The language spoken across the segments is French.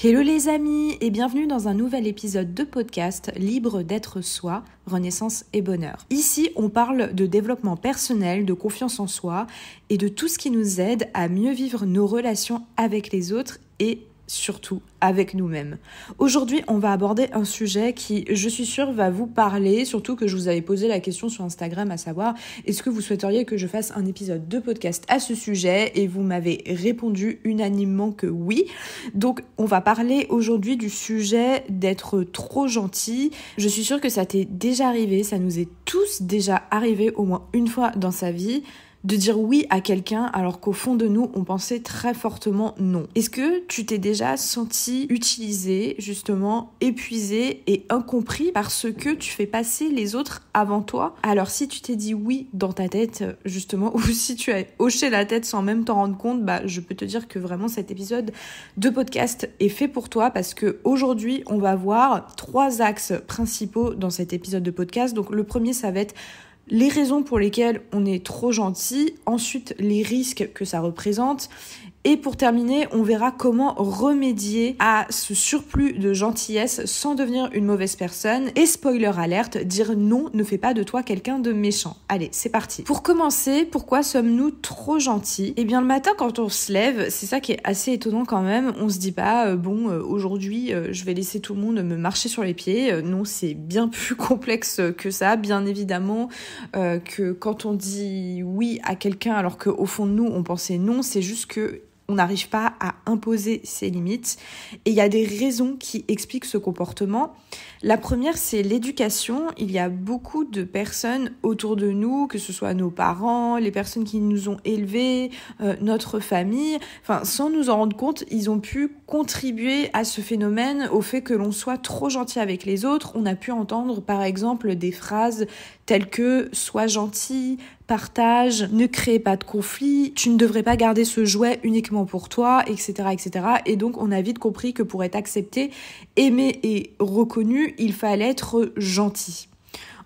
Hello les amis et bienvenue dans un nouvel épisode de podcast Libre d'être soi, renaissance et bonheur. Ici, on parle de développement personnel, de confiance en soi et de tout ce qui nous aide à mieux vivre nos relations avec les autres et surtout avec nous-mêmes. Aujourd'hui, on va aborder un sujet qui, je suis sûre, va vous parler, surtout que je vous avais posé la question sur Instagram, à savoir, est-ce que vous souhaiteriez que je fasse un épisode de podcast à ce sujet? Et vous m'avez répondu unanimement que oui. Donc, on va parler aujourd'hui du sujet d'être trop gentil. Je suis sûre que ça t'est déjà arrivé, ça nous est tous déjà arrivé au moins une fois dans sa vie, de dire oui à quelqu'un alors qu'au fond de nous, on pensait très fortement non. Est-ce que tu t'es déjà senti utilisé, justement, épuisé et incompris parce que tu fais passer les autres avant toi? Alors si tu t'es dit oui dans ta tête, justement, ou si tu as hoché la tête sans même t'en rendre compte, je peux te dire que vraiment cet épisode de podcast est fait pour toi parce que aujourd'hui, on va voir 3 axes principaux dans cet épisode de podcast. Donc le premier, ça va être les raisons pour lesquelles on est trop gentil, ensuite les risques que ça représente, et pour terminer, on verra comment remédier à ce surplus de gentillesse sans devenir une mauvaise personne. Et spoiler alerte, dire non ne fait pas de toi quelqu'un de méchant. Allez, c'est parti. Pour commencer, pourquoi sommes-nous trop gentils? Eh bien, le matin, quand on se lève, c'est ça qui est assez étonnant quand même. On se dit pas, aujourd'hui, je vais laisser tout le monde me marcher sur les pieds. Non, c'est bien plus complexe que ça. Bien évidemment que quand on dit oui à quelqu'un alors qu'au fond de nous, on pensait non, c'est juste que on n'arrive pas à imposer ses limites. Et il y a des raisons qui expliquent ce comportement. La première, c'est l'éducation. Il y a beaucoup de personnes autour de nous, que ce soit nos parents, les personnes qui nous ont élevés, notre famille. Enfin, sans nous en rendre compte, ils ont pu contribuer à ce phénomène, au fait que l'on soit trop gentil avec les autres. On a pu entendre, par exemple, des phrases telles que « sois gentil », partage, ne crée pas de conflit, tu ne devrais pas garder ce jouet uniquement pour toi, etc., etc. Et donc, on a vite compris que pour être accepté, aimé et reconnu, il fallait être gentil.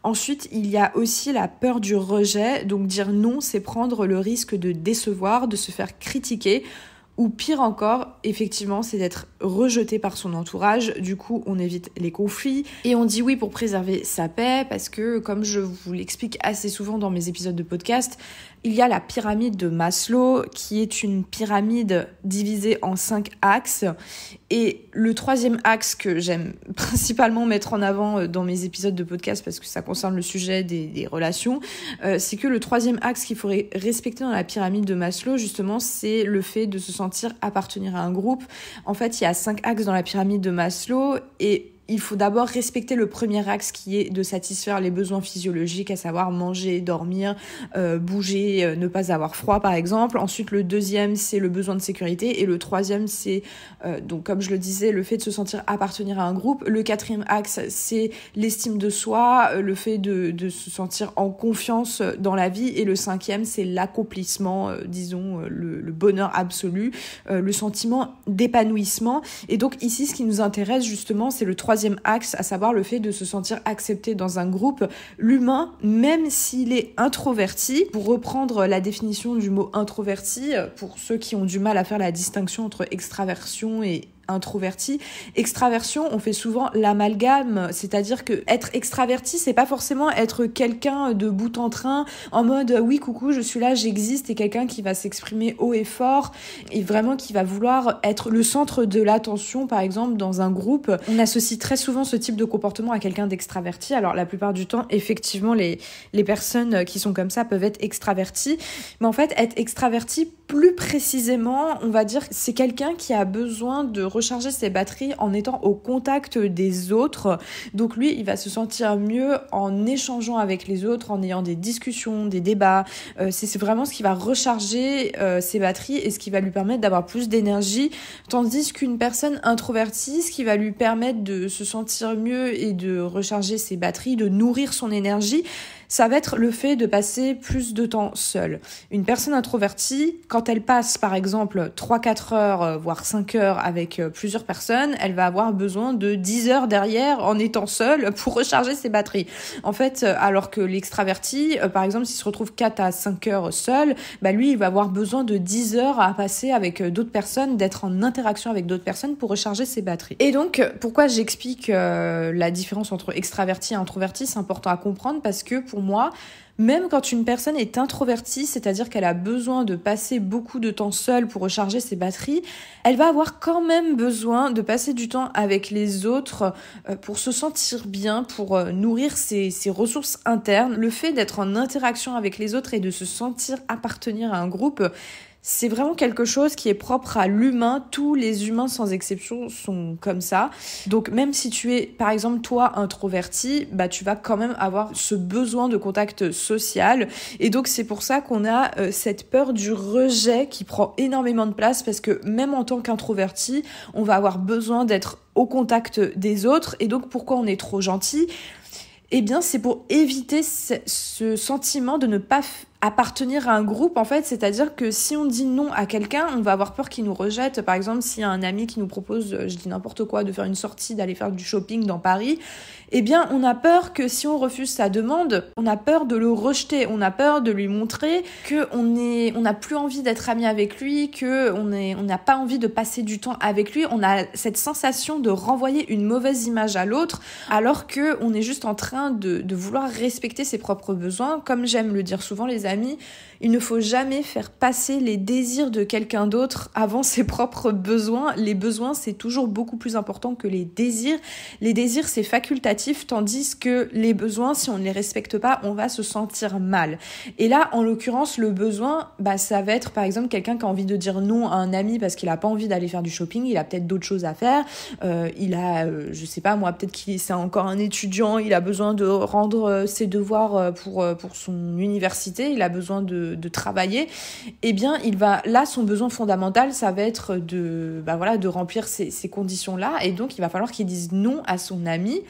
Ensuite, il y a aussi la peur du rejet. Donc, dire non, c'est prendre le risque de décevoir, de se faire critiquer. Ou pire encore, effectivement, c'est d'être rejeté par son entourage. Du coup, on évite les conflits. Et on dit oui pour préserver sa paix parce que, comme je vous l'explique assez souvent dans mes épisodes de podcast, il y a la pyramide de Maslow qui est une pyramide divisée en 5 axes. Et le 3e axe que j'aime principalement mettre en avant dans mes épisodes de podcast parce que ça concerne le sujet des relations, c'est que le 3e axe qu'il faudrait respecter dans la pyramide de Maslow, justement, c'est le fait de se sentir appartenir à un groupe. En fait, il y a 5 axes dans la pyramide de Maslow et il faut d'abord respecter le premier axe qui est de satisfaire les besoins physiologiques, à savoir manger, dormir, bouger, ne pas avoir froid par exemple. Ensuite, le 2e, c'est le besoin de sécurité. Et le 3e, c'est, donc comme je le disais, le fait de se sentir appartenir à un groupe. Le 4e axe, c'est l'estime de soi, le fait de se sentir en confiance dans la vie. Et le 5e, c'est l'accomplissement, le bonheur absolu, le sentiment d'épanouissement. Et donc ici, ce qui nous intéresse justement, c'est le 3e axe, à savoir le fait de se sentir accepté dans un groupe. L'humain, même s'il est introverti, pour reprendre la définition du mot introverti, pour ceux qui ont du mal à faire la distinction entre extraversion et introverti. Extraversion, on fait souvent l'amalgame, c'est-à-dire que être extraverti, c'est pas forcément être quelqu'un de bout en train, en mode oui, coucou, je suis là, j'existe, et quelqu'un qui va s'exprimer haut et fort, et vraiment qui va vouloir être le centre de l'attention, par exemple, dans un groupe. On associe très souvent ce type de comportement à quelqu'un d'extraverti. Alors, la plupart du temps, effectivement, les personnes qui sont comme ça peuvent être extraverties, mais en fait, être extraverti, plus précisément, on va dire, c'est quelqu'un qui a besoin de recharger ses batteries en étant au contact des autres. Donc lui, il va se sentir mieux en échangeant avec les autres, en ayant des discussions, des débats. C'est vraiment ce qui va recharger ses batteries et ce qui va lui permettre d'avoir plus d'énergie. Tandis qu'une personne introvertie, ce qui va lui permettre de se sentir mieux et de recharger ses batteries, de nourrir son énergie, ça va être le fait de passer plus de temps seule. Une personne introvertie, quand elle passe par exemple 3-4 heures, voire 5 heures avec plusieurs personnes, elle va avoir besoin de 10 heures derrière en étant seule pour recharger ses batteries. En fait, alors que l'extraverti, par exemple, s'il se retrouve 4 à 5 heures seul, lui, il va avoir besoin de 10 heures à passer avec d'autres personnes, d'être en interaction avec d'autres personnes pour recharger ses batteries. Et donc, pourquoi j'explique la différence entre extraverti et introverti, c'est important à comprendre parce que pour moi, même quand une personne est introvertie, c'est-à-dire qu'elle a besoin de passer beaucoup de temps seule pour recharger ses batteries, elle va avoir quand même besoin de passer du temps avec les autres pour se sentir bien, pour nourrir ses ressources internes. Le fait d'être en interaction avec les autres et de se sentir appartenir à un groupe, c'est vraiment quelque chose qui est propre à l'humain. Tous les humains, sans exception, sont comme ça. Donc, même si tu es, par exemple, toi, introverti, tu vas quand même avoir ce besoin de contact social. Et donc, c'est pour ça qu'on a cette peur du rejet qui prend énormément de place parce que même en tant qu'introverti, on va avoir besoin d'être au contact des autres. Et donc, pourquoi on est trop gentil ? Eh bien, c'est pour éviter ce sentiment de ne pas appartenir à un groupe, en fait. C'est-à-dire que si on dit non à quelqu'un, on va avoir peur qu'il nous rejette. Par exemple, s'il y a un ami qui nous propose, je dis n'importe quoi, de faire une sortie, d'aller faire du shopping dans Paris, eh bien, on a peur que si on refuse sa demande, on a peur de le rejeter, on a peur de lui montrer qu'on n'a plus envie d'être ami avec lui, qu'on n'a pas envie de passer du temps avec lui. On a cette sensation de renvoyer une mauvaise image à l'autre, alors qu'on est juste en train de vouloir respecter ses propres besoins. Comme j'aime le dire souvent, les amis, il ne faut jamais faire passer les désirs de quelqu'un d'autre avant ses propres besoins. Les besoins, c'est toujours beaucoup plus important que les désirs. Les désirs, c'est facultatif, tandis que les besoins, si on ne les respecte pas, on va se sentir mal. Et là, en l'occurrence, le besoin, ça va être par exemple quelqu'un qui a envie de dire non à un ami parce qu'il n'a pas envie d'aller faire du shopping, il a peut-être d'autres choses à faire, je sais pas moi, peut-être c'est encore un étudiant, il a besoin de rendre ses devoirs pour son université, il a besoin de travailler, eh bien son besoin fondamental, ça va être de remplir ces conditions-là, et donc il va falloir qu'il dise non à son ami.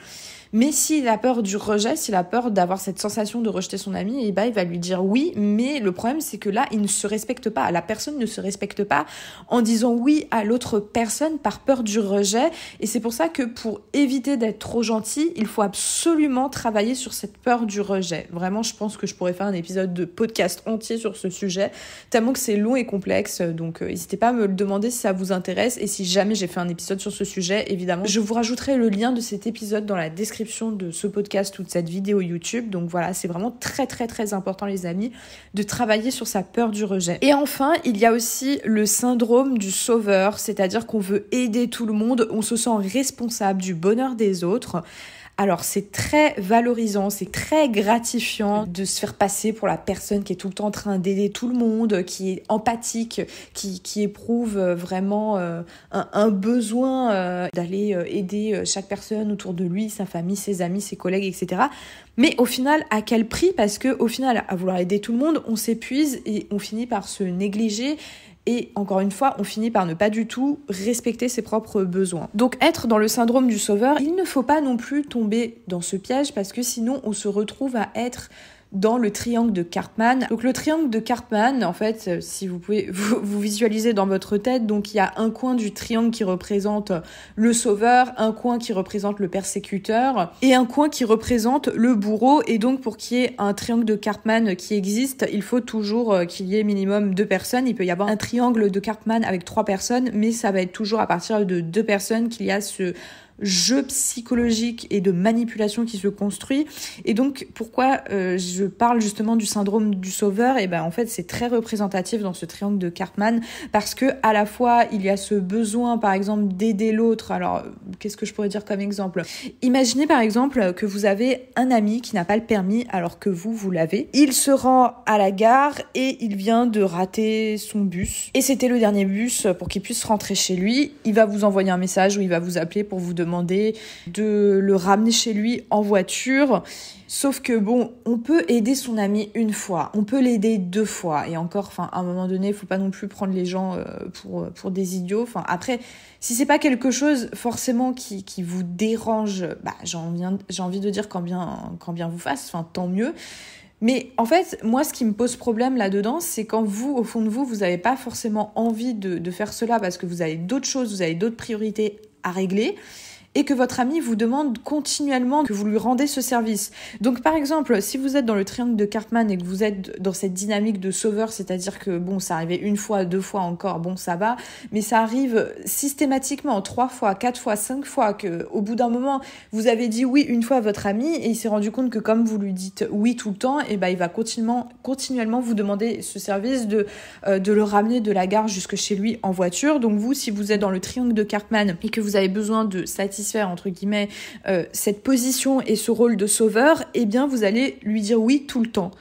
Mais s'il a peur du rejet, s'il a peur d'avoir cette sensation de rejeter son ami, il va lui dire oui, mais le problème c'est que là, il ne se respecte pas. La personne ne se respecte pas en disant oui à l'autre personne par peur du rejet. Et c'est pour ça que pour éviter d'être trop gentil, il faut absolument travailler sur cette peur du rejet. Vraiment, je pense que je pourrais faire un épisode de podcast entier sur ce sujet, tellement que c'est long et complexe. Donc n'hésitez pas à me le demander si ça vous intéresse. Et si jamais j'ai fait un épisode sur ce sujet, évidemment, je vous rajouterai le lien de cet épisode dans la description de ce podcast ou de cette vidéo YouTube. Donc voilà, c'est vraiment très très très important, les amis, de travailler sur sa peur du rejet. Et enfin, il y a aussi le syndrome du sauveur, c'est-à-dire qu'on veut aider tout le monde, on se sent responsable du bonheur des autres. Alors c'est très valorisant, c'est très gratifiant de se faire passer pour la personne qui est tout le temps en train d'aider tout le monde, qui est empathique, qui éprouve vraiment un besoin d'aller aider chaque personne autour de lui, sa famille, ses amis, ses collègues, etc. Mais au final, à quel prix ? Parce que au final, à vouloir aider tout le monde, on s'épuise et on finit par se négliger. Et encore une fois, on finit par ne pas du tout respecter ses propres besoins. Donc être dans le syndrome du sauveur, il ne faut pas non plus tomber dans ce piège parce que sinon on se retrouve à être dans le triangle de Karpman. Donc le triangle de Karpman, en fait, si vous pouvez vous visualiser dans votre tête, donc il y a un coin du triangle qui représente le sauveur, un coin qui représente le persécuteur et un coin qui représente le bourreau. Et donc pour qu'il y ait un triangle de Karpman qui existe, il faut toujours qu'il y ait minimum 2 personnes. Il peut y avoir un triangle de Karpman avec 3 personnes, mais ça va être toujours à partir de 2 personnes qu'il y a ce jeu psychologique et de manipulation qui se construit. Et donc pourquoi je parle justement du syndrome du sauveur, et en fait c'est très représentatif dans ce triangle de Karpman parce que à la fois il y a ce besoin par exemple d'aider l'autre. Alors qu'est-ce que je pourrais dire comme exemple ? Imaginez par exemple que vous avez un ami qui n'a pas le permis alors que vous l'avez. Il se rend à la gare et il vient de rater son bus et c'était le dernier bus pour qu'il puisse rentrer chez lui. Il va vous envoyer un message ou il va vous appeler pour vous demander de le ramener chez lui en voiture. Sauf que on peut aider son ami une fois, on peut l'aider 2 fois. Et encore, à un moment donné, il faut pas non plus prendre les gens pour des idiots. Après, si c'est pas quelque chose forcément vraiment qui vous dérange, j'ai envie de dire quand bien vous fasse, enfin tant mieux. Mais en fait, moi, ce qui me pose problème là-dedans, c'est quand vous, au fond de vous, vous n'avez pas forcément envie de faire cela parce que vous avez d'autres choses, vous avez d'autres priorités à régler, et que votre ami vous demande continuellement que vous lui rendez ce service. Donc par exemple, si vous êtes dans le triangle de Karpman et que vous êtes dans cette dynamique de sauveur, c'est-à-dire que bon, ça arrivait 1 fois, 2 fois encore, bon ça va, mais ça arrive systématiquement 3 fois, 4 fois, 5 fois, que au bout d'un moment, vous avez dit oui 1 fois à votre ami et il s'est rendu compte que comme vous lui dites oui tout le temps, et il va continuellement vous demander ce service de le ramener de la gare jusque chez lui en voiture. Donc vous, si vous êtes dans le triangle de Karpman et que vous avez besoin de satisfaire entre guillemets cette position et ce rôle de sauveur, eh bien vous allez lui dire oui tout le temps.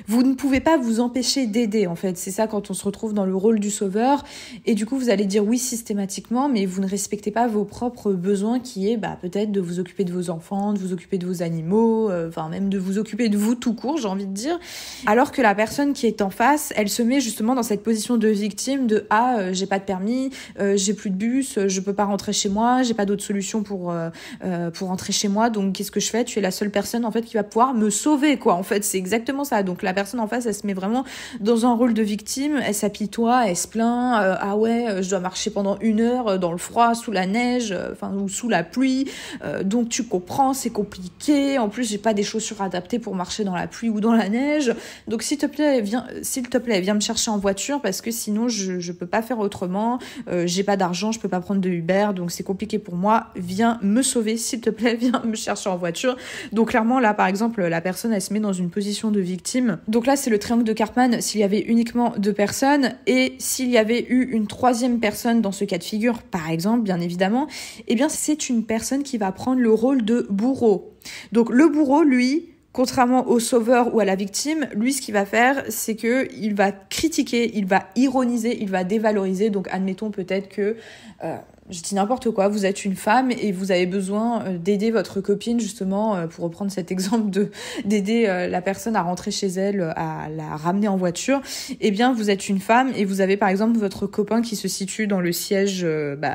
Vous ne pouvez pas vous empêcher d'aider, en fait. C'est ça quand on se retrouve dans le rôle du sauveur. Et du coup, vous allez dire oui systématiquement, mais vous ne respectez pas vos propres besoins qui est peut-être de vous occuper de vos enfants, de vous occuper de vos animaux, même de vous occuper de vous tout court, j'ai envie de dire. Alors que la personne qui est en face, elle se met justement dans cette position de victime de j'ai pas de permis, j'ai plus de bus, je peux pas rentrer chez moi, j'ai pas d'autre solution pour rentrer chez moi, donc qu'est-ce que je fais ? Tu es la seule personne en fait qui va pouvoir me sauver, quoi. En fait, c'est exactement ça. Donc la personne en face, elle se met vraiment dans un rôle de victime, elle s'apitoie, elle se plaint, je dois marcher pendant 1 heure dans le froid, sous la neige, ou sous la pluie, donc tu comprends, c'est compliqué, en plus j'ai pas des chaussures adaptées pour marcher dans la pluie ou dans la neige, donc s'il te plaît, viens me chercher en voiture parce que sinon je peux pas faire autrement, j'ai pas d'argent, je peux pas prendre de Uber, donc c'est compliqué pour moi, viens me sauver, s'il te plaît, viens me chercher en voiture. Donc clairement là, par exemple, la personne, elle se met dans une position de victime. Donc là, c'est le triangle de Karpman s'il y avait uniquement 2 personnes, et s'il y avait eu une 3e personne dans ce cas de figure, par exemple, bien évidemment, eh bien c'est une personne qui va prendre le rôle de bourreau. Donc le bourreau, lui, contrairement au sauveur ou à la victime, lui, ce qu'il va faire, c'est que il va critiquer, il va ironiser, il va dévaloriser. Donc admettons peut-être que je dis n'importe quoi, vous êtes une femme et vous avez besoin d'aider votre copine, justement, pour reprendre cet exemple d'aider la personne à rentrer chez elle, à la ramener en voiture. Eh bien, vous êtes une femme et vous avez par exemple votre copain qui se situe dans le siège,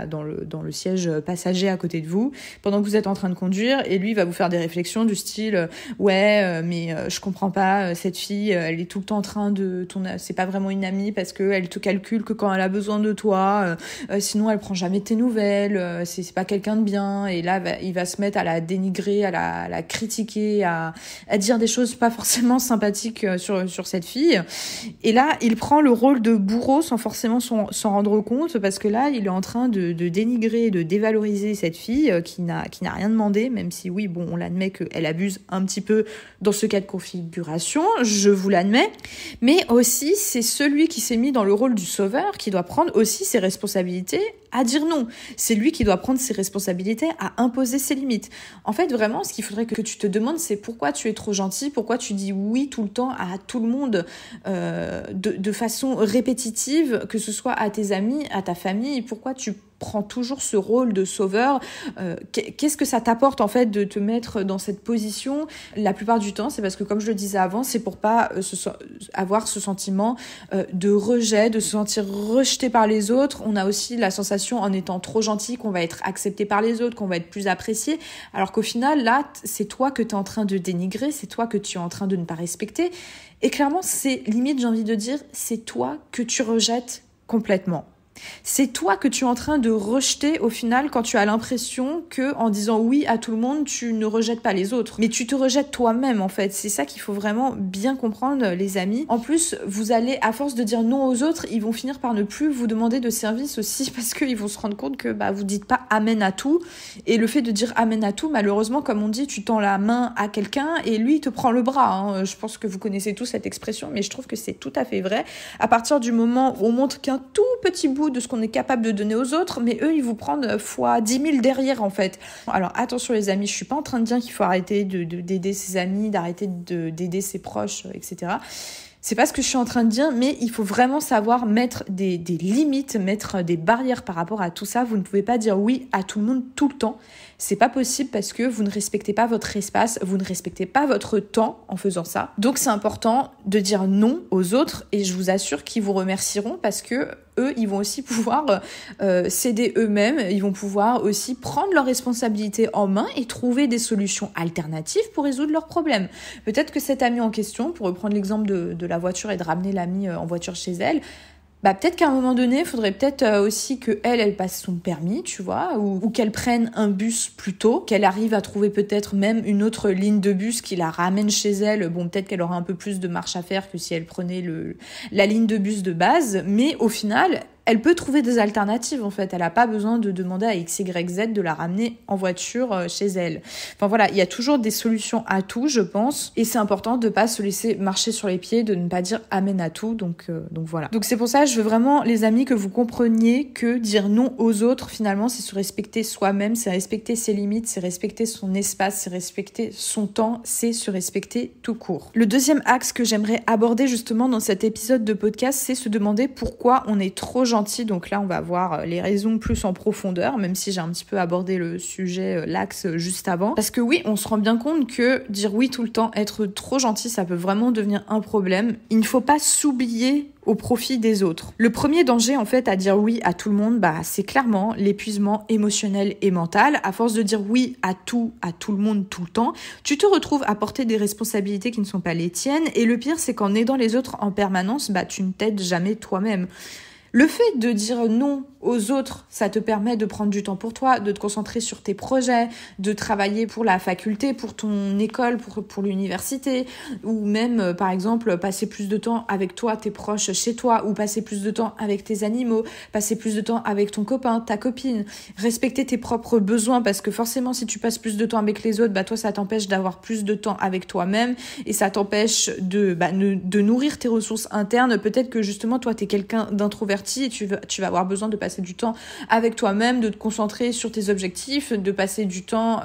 dans le siège passager à côté de vous, pendant que vous êtes en train de conduire, et lui il va vous faire des réflexions du style mais je comprends pas, cette fille, elle est tout le temps en train c'est pas vraiment une amie parce que elle te calcule que quand elle a besoin de toi, sinon elle prend jamais tes nouvelles, c'est pas quelqu'un de bien, et là il va se mettre à la dénigrer, à la critiquer, à dire des choses pas forcément sympathiques sur cette fille, et là il prend le rôle de bourreau sans forcément s'en rendre compte, parce que là il est en train de dénigrer, de dévaloriser cette fille qui n'a rien demandé, même si oui, bon, on l'admet qu'elle abuse un petit peu dans ce cas de configuration, je vous l'admets, mais aussi c'est celui qui s'est mis dans le rôle du sauveur qui doit prendre aussi ses responsabilités à dire non. C'est lui qui doit prendre ses responsabilités à imposer ses limites. En fait, vraiment, ce qu'il faudrait que tu te demandes, c'est pourquoi tu es trop gentil, pourquoi tu dis oui tout le temps à tout le monde de façon répétitive, que ce soit à tes amis, à ta famille, pourquoi tu prends toujours ce rôle de sauveur. Qu'est-ce que ça t'apporte en fait de te mettre dans cette position? La plupart du temps, c'est parce que, comme je le disais avant, c'est pour pas avoir ce sentiment de rejet, de se sentir rejeté par les autres. On a aussi la sensation, en étant trop gentil, qu'on va être accepté par les autres, qu'on va être plus apprécié, alors qu'au final, là, c'est toi que tu es en train de dénigrer, c'est toi que tu es en train de ne pas respecter, et clairement, c'est limite, j'ai envie de dire, c'est toi que tu rejettes complètement. C'est toi que tu es en train de rejeter au final, quand tu as l'impression que, en disant oui à tout le monde, tu ne rejettes pas les autres. Mais tu te rejettes toi-même, en fait. C'est ça qu'il faut vraiment bien comprendre, les amis. En plus, vous allez, à force de dire non aux autres, ils vont finir par ne plus vous demander de service aussi, parce qu'ils vont se rendre compte que vous dites pas amen à tout. Et le fait de dire amen à tout, malheureusement, comme on dit, tu tends la main à quelqu'un et lui, il te prend le bras. Je pense que vous connaissez tous cette expression, mais je trouve que c'est tout à fait vrai. À partir du moment où on montre qu'un tout petit bout de ce qu'on est capable de donner aux autres, mais eux, ils vous prennent fois 10 000 derrière, en fait. Alors, attention les amis, je suis pas en train de dire qu'il faut arrêter d'aider ses amis, d'arrêter d'aider ses proches, etc. C'est pas ce que je suis en train de dire, mais il faut vraiment savoir mettre des limites, mettre des barrières par rapport à tout ça. Vous ne pouvez pas dire oui à tout le monde tout le temps. C'est pas possible, parce que vous ne respectez pas votre espace, vous ne respectez pas votre temps en faisant ça. Donc c'est important de dire non aux autres, et je vous assure qu'ils vous remercieront, parce que eux, ils vont aussi pouvoir s'aider eux-mêmes, ils vont pouvoir aussi prendre leurs responsabilités en main et trouver des solutions alternatives pour résoudre leurs problèmes. Peut-être que cette amie en question, pour reprendre l'exemple de la voiture et de ramener l'amie en voiture chez elle, peut-être qu'à un moment donné, il faudrait peut-être aussi qu'elle passe son permis, tu vois, ou qu'elle prenne un bus plus tôt, qu'elle arrive à trouver peut-être même une autre ligne de bus qui la ramène chez elle. Bon, peut-être qu'elle aura un peu plus de marche à faire que si elle prenait la ligne de bus de base, mais au final, elle peut trouver des alternatives, en fait. Elle n'a pas besoin de demander à X, Y, Z de la ramener en voiture chez elle. Enfin voilà, il y a toujours des solutions à tout, je pense. Et c'est important de ne pas se laisser marcher sur les pieds, de ne pas dire amen à tout. Donc voilà. Donc c'est pour ça, je veux vraiment, les amis, que vous compreniez que dire non aux autres, finalement, c'est se respecter soi-même, c'est respecter ses limites, c'est respecter son espace, c'est respecter son temps, c'est se respecter tout court. Le deuxième axe que j'aimerais aborder justement dans cet épisode de podcast, c'est se demander pourquoi on est trop gentil. Donc là, on va voir les raisons plus en profondeur, même si j'ai un petit peu abordé le sujet, l'axe juste avant. Parce que oui, on se rend bien compte que dire oui tout le temps, être trop gentil, ça peut vraiment devenir un problème. Il ne faut pas s'oublier au profit des autres. Le premier danger, en fait, à dire oui à tout le monde, c'est clairement l'épuisement émotionnel et mental. À force de dire oui à tout le monde, tout le temps, tu te retrouves à porter des responsabilités qui ne sont pas les tiennes. Et le pire, c'est qu'en aidant les autres en permanence, tu ne t'aides jamais toi-même. Le fait de dire non aux autres, ça te permet de prendre du temps pour toi, de te concentrer sur tes projets, de travailler pour la faculté, pour ton école, pour l'université, ou même, par exemple, passer plus de temps avec toi, tes proches chez toi, ou passer plus de temps avec tes animaux, passer plus de temps avec ton copain, ta copine, respecter tes propres besoins, parce que forcément, si tu passes plus de temps avec les autres, toi, ça t'empêche d'avoir plus de temps avec toi-même, et ça t'empêche de nourrir tes ressources internes. Peut-être que justement, toi, t'es quelqu'un d'introverti, et tu vas avoir besoin de passer du temps avec toi-même, de te concentrer sur tes objectifs, de passer du temps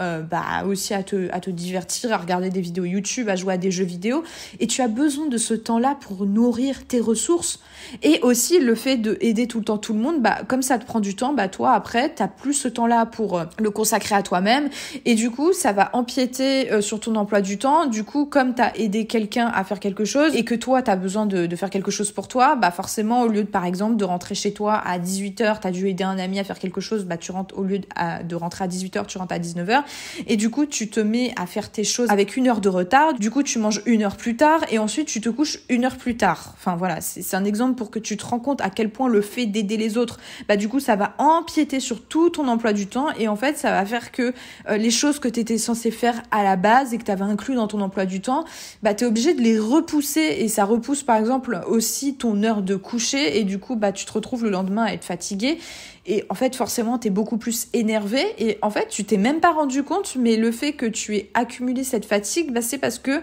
aussi à te divertir, à regarder des vidéos YouTube, à jouer à des jeux vidéo. Et tu as besoin de ce temps-là pour nourrir tes ressources. Et aussi le fait d'aider tout le temps tout le monde, comme ça te prend du temps, toi après, t'as plus ce temps-là pour le consacrer à toi-même. Et du coup, ça va empiéter sur ton emploi du temps. Du coup, comme t'as aidé quelqu'un à faire quelque chose et que toi, t'as besoin de faire quelque chose pour toi, forcément, au lieu de, par exemple, de rentrer chez toi à 18h, t'as dû aider un ami à faire quelque chose, tu rentres, au lieu de rentrer à 18h, tu rentres à 19h. Et du coup, tu te mets à faire tes choses avec 1 heure de retard. Du coup, tu manges 1 heure plus tard et ensuite, tu te couches 1 heure plus tard. Enfin, voilà, c'est un exemple pour que tu te rends compte à quel point le fait d'aider les autres, du coup, ça va empiéter sur tout ton emploi du temps et en fait, ça va faire que les choses que t'étais censé faire à la base et que t'avais inclus dans ton emploi du temps, t'es obligé de les repousser et ça repousse, par exemple, aussi ton heure de coucher et du coup, tu te retrouves le lendemain à être fatigué. Et en fait, forcément, t'es beaucoup plus énervé et en fait, tu t'es même pas rendu compte, mais le fait que tu aies accumulé cette fatigue, c'est parce que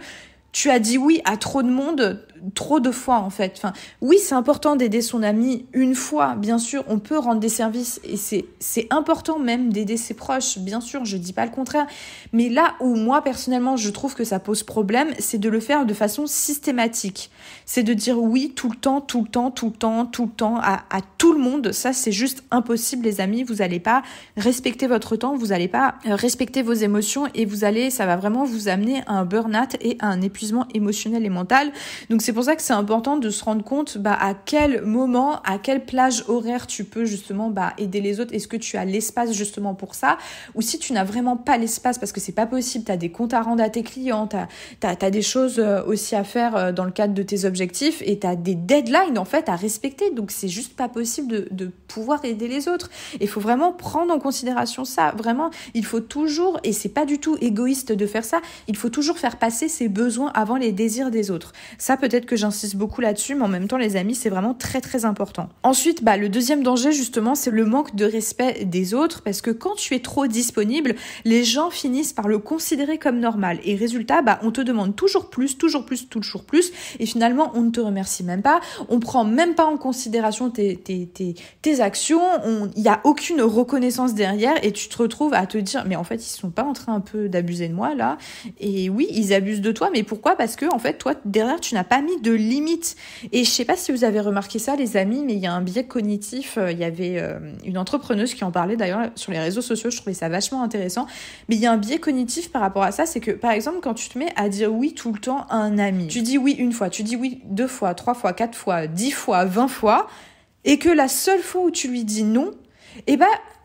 tu as dit oui à trop de monde, trop de fois en fait. Enfin, oui, c'est important d'aider son ami une fois, bien sûr, on peut rendre des services et c'est important même d'aider ses proches, bien sûr, je dis pas le contraire. Mais là où moi, personnellement, je trouve que ça pose problème, c'est de le faire de façon systématique. C'est de dire oui tout le temps à tout le monde. Ça, c'est juste impossible, les amis. Vous allez pas respecter votre temps, vous allez pas respecter vos émotions et ça va vraiment vous amener à un burn-out et à un épuisement émotionnel et mental. Donc c'est pour ça que c'est important de se rendre compte à quel moment, à quelle plage horaire tu peux justement aider les autres. Est-ce que tu as l'espace justement pour ça? Ou si tu n'as vraiment pas l'espace, parce que c'est pas possible, tu as des comptes à rendre à tes clients, t'as des choses aussi à faire dans le cadre de tes objectifs et tu as des deadlines en fait à respecter. Donc c'est juste pas possible de pouvoir aider les autres. Il faut vraiment prendre en considération ça. Vraiment, il faut toujours, et c'est pas du tout égoïste de faire ça, il faut toujours faire passer ses besoins avant les désirs des autres. Ça, peut-être que j'insiste beaucoup là-dessus, mais en même temps, les amis, c'est vraiment très, très important. Ensuite, le deuxième danger, justement, c'est le manque de respect des autres, parce que quand tu es trop disponible, les gens finissent par le considérer comme normal. Et résultat, on te demande toujours plus, et finalement, on ne te remercie même pas, on prend même pas en considération tes actions, il n'y a aucune reconnaissance derrière, et tu te retrouves à te dire, mais en fait, ils sont pas en train un peu d'abuser de moi, là, et oui, ils abusent de toi, mais pourquoi? Parce que, en fait, toi, derrière, tu n'as pas mis de limites. Et je sais pas si vous avez remarqué ça, les amis, mais il y a un biais cognitif. Il y avait une entrepreneuse qui en parlait d'ailleurs sur les réseaux sociaux. Je trouvais ça vachement intéressant. Mais il y a un biais cognitif par rapport à ça. C'est que, par exemple, quand tu te mets à dire oui tout le temps à un ami, tu dis oui une fois, tu dis oui 2 fois, 3 fois, 4 fois, 10 fois, 20 fois, et que la seule fois où tu lui dis non,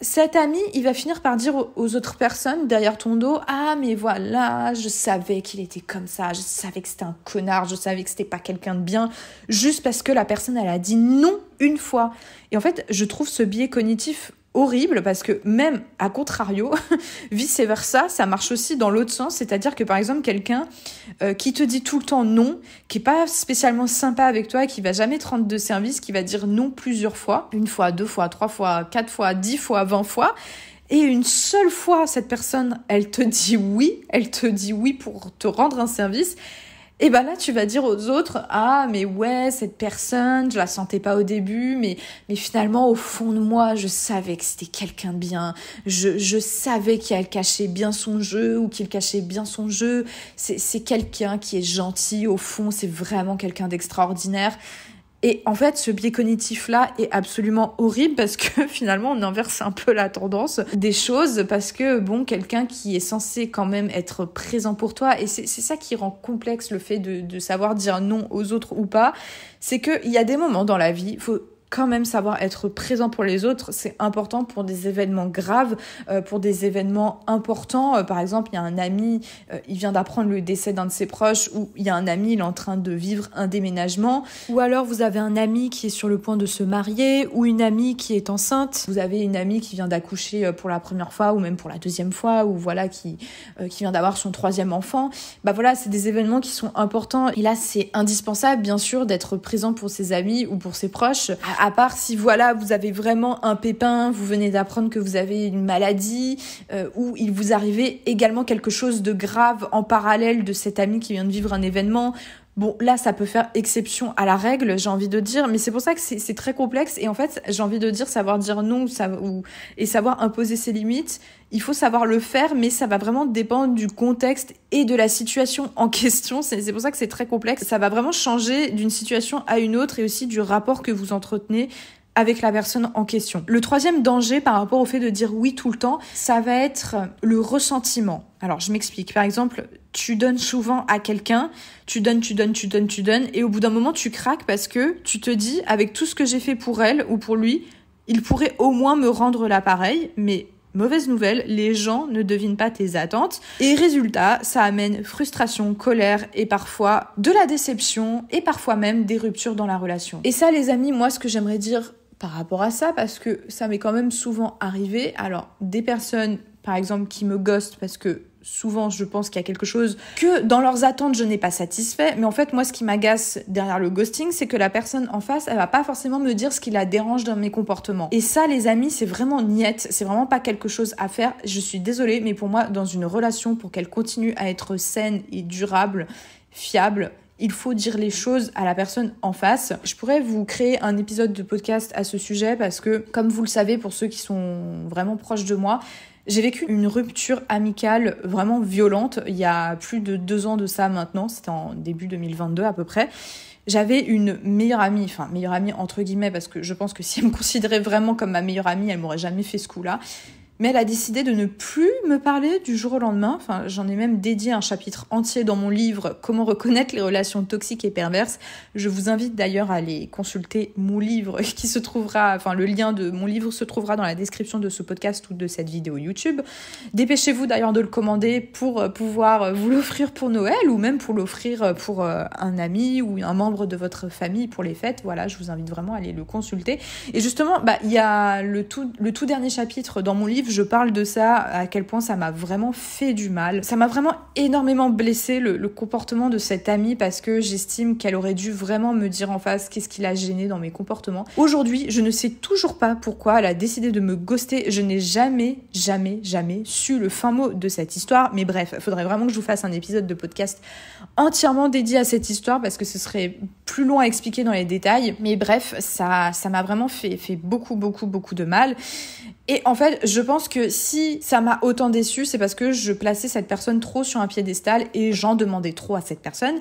cet ami, il va finir par dire aux autres personnes derrière ton dos, ah mais voilà, je savais qu'il était comme ça, je savais que c'était un connard, je savais que c'était pas quelqu'un de bien, juste parce que la personne, elle a dit non une fois. Et en fait, je trouve ce biais cognitif horrible parce que même à contrario, vice versa, ça marche aussi dans l'autre sens, c'est-à-dire que par exemple quelqu'un qui te dit tout le temps non, qui est pas spécialement sympa avec toi, qui va jamais te rendre de service, qui va dire non plusieurs fois, 1 fois, 2 fois, 3 fois, 4 fois, 10 fois, 20 fois, et une seule fois cette personne, elle te dit oui pour te rendre un service. Et là, tu vas dire aux autres, ah, mais ouais, cette personne, je la sentais pas au début, mais finalement, au fond de moi, je savais que c'était quelqu'un de bien. Je savais qu'elle cachait bien son jeu ou qu'il cachait bien son jeu. C'est quelqu'un qui est gentil, au fond, c'est vraiment quelqu'un d'extraordinaire. Et en fait, ce biais cognitif-là est absolument horrible parce que finalement, on inverse un peu la tendance des choses parce que, quelqu'un qui est censé quand même être présent pour toi, et c'est ça qui rend complexe le fait de savoir dire non aux autres ou pas, c'est qu'il y a des moments dans la vie, il faut quand même savoir être présent pour les autres, c'est important pour des événements graves, pour des événements importants. Par exemple, il y a un ami, il vient d'apprendre le décès d'un de ses proches, ou il y a un ami, il est en train de vivre un déménagement, ou alors vous avez un ami qui est sur le point de se marier, ou une amie qui est enceinte, vous avez une amie qui vient d'accoucher pour la première fois, ou même pour la deuxième fois, ou voilà, qui vient d'avoir son 3e enfant. Voilà, c'est des événements qui sont importants, et là, c'est indispensable, bien sûr, d'être présent pour ses amis ou pour ses proches. À part si voilà, vous avez vraiment un pépin, vous venez d'apprendre que vous avez une maladie, ou il vous arrivait également quelque chose de grave en parallèle de cet ami qui vient de vivre un événement. Là, ça peut faire exception à la règle, j'ai envie de dire, mais c'est pour ça que c'est très complexe. Et en fait, j'ai envie de dire, savoir dire non et savoir imposer ses limites, il faut savoir le faire, mais ça va vraiment dépendre du contexte et de la situation en question. C'est pour ça que c'est très complexe. Ça va vraiment changer d'une situation à une autre et aussi du rapport que vous entretenez avec la personne en question. Le 3e danger par rapport au fait de dire oui tout le temps, ça va être le ressentiment. Alors, je m'explique. Par exemple, tu donnes souvent à quelqu'un, tu donnes, et au bout d'un moment, tu craques parce que tu te dis, avec tout ce que j'ai fait pour elle ou pour lui, il pourrait au moins me rendre l'appareil, mais mauvaise nouvelle, les gens ne devinent pas tes attentes. Et résultat, ça amène frustration, colère et parfois de la déception et parfois même des ruptures dans la relation. Et ça, les amis, moi, ce que j'aimerais dire par rapport à ça, parce que ça m'est quand même souvent arrivé. Alors, des personnes, par exemple, qui me ghostent parce que souvent, je pense qu'il y a quelque chose que dans leurs attentes, je n'ai pas satisfait. Mais en fait, moi, ce qui m'agace derrière le ghosting, c'est que la personne en face, elle va pas forcément me dire ce qui la dérange dans mes comportements. Et ça, les amis, c'est vraiment niette. C'est vraiment pas quelque chose à faire. Je suis désolée, mais pour moi, dans une relation, pour qu'elle continue à être saine et durable, fiable, il faut dire les choses à la personne en face. Je pourrais vous créer un épisode de podcast à ce sujet parce que, comme vous le savez, pour ceux qui sont vraiment proches de moi, j'ai vécu une rupture amicale vraiment violente il y a plus de 2 ans de ça maintenant, c'était en début 2022 à peu près. J'avais une meilleure amie entre guillemets, parce que je pense que si elle me considérait vraiment comme ma meilleure amie, elle m'aurait jamais fait ce coup-là. Mais elle a décidé de ne plus me parler du jour au lendemain. Enfin, j'en ai même dédié un chapitre entier dans mon livre « Comment reconnaître les relations toxiques et perverses ». Je vous invite d'ailleurs à aller consulter mon livre qui se trouvera, le lien de mon livre se trouvera dans la description de ce podcast ou de cette vidéo YouTube. Dépêchez-vous d'ailleurs de le commander pour pouvoir vous l'offrir pour Noël ou même pour l'offrir pour un ami ou un membre de votre famille pour les fêtes. Voilà, je vous invite vraiment à aller le consulter. Et justement, il y a le tout dernier chapitre dans mon livre, je parle de ça, à quel point ça m'a vraiment fait du mal. Ça m'a vraiment énormément blessée, le comportement de cette amie, parce que j'estime qu'elle aurait dû vraiment me dire en face qu'est-ce qui l'a gênée dans mes comportements. Aujourd'hui, je ne sais toujours pas pourquoi elle a décidé de me ghoster. Je n'ai jamais su le fin mot de cette histoire. Mais bref, il faudrait vraiment que je vous fasse un épisode de podcast entièrement dédié à cette histoire, parce que ce serait plus long à expliquer dans les détails. Mais bref, ça m'a vraiment fait beaucoup de mal. Et en fait, je pense que si ça m'a autant déçue, c'est parce que je plaçais cette personne trop sur un piédestal et j'en demandais trop à cette personne.